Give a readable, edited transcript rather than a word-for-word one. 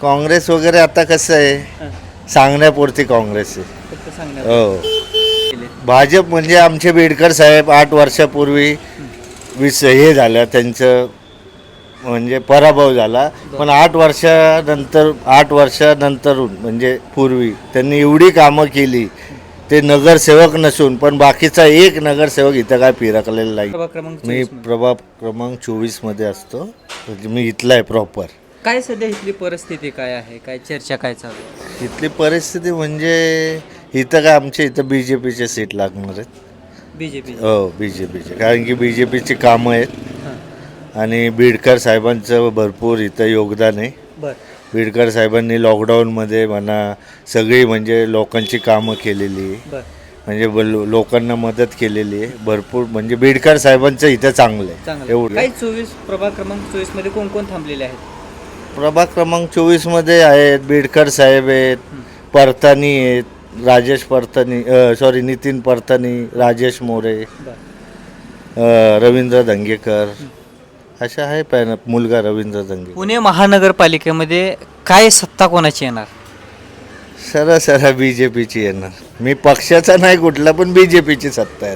काँग्रेस वगैरे आता कसं आहे सांगण्यापुरती काँग्रेस आहे. फक्त सांगण्यात हो, केले. भाजप म्हणजे आमचे बेडकर साहेब 8 वर्षापूर्वी हे झालं त्यांचं म्हणजे पराभव झाला. पण 8 वर्षानंतरून म्हणजे पूर्वी त्यांनी एवढी कामं केली. ते नगरसेवक नसून पण बाकीचा एक नगरसेवक इथं काय फिरकलेला नाही. प्रभाग क्रमांक मी 24 मध्ये. प्रभाग क्रमांक 24मध्ये असतो. म्हणजे मी इथला आहे प्रॉपर. काय सध्या इथली परिस्थिती काय आहे, काय चर्चा काय चालू आहे? इथली परिस्थिती म्हणजे इथं काय आमच्या इथं BJPचे सीट लागणार आहेत. बीजेपी. हो, BJPचे, कारण की BJPची कामं आहेत आणि बीडकर साहेबांचं भरपूर इथं योगदान आहे. बर. बीडकर साहेबांनी लॉकडाऊनमध्ये म्हणा सगळी म्हणजे लोकांची कामं केलेली आहे. बर. म्हणजे लोकांना मदत केलेली आहे भरपूर. म्हणजे बीडकर साहेबांचं इथं चांगलं आहे चांगलं. एवढं. काही 24 प्रभाग क्रमांक 24 मध्ये कोण कोण थांबलेले आहेत? प्रभाग क्रमांक 24मध्ये आहेत बीडकर साहेब आहेत, परतानी आहेत, राजेश परतानी, नितीन परतानी, राजेश मोरे, बर. रवींद्र दंगेकर, अशा आहे मुलगा रवींद्र दंगेकर. पुणे महानगरपालिकेमध्ये काय सत्ता कोणाची येणार? सरळ BJPची येणार. मी पक्षाचा नाही कुठला, पण BJPची सत्ता आहे.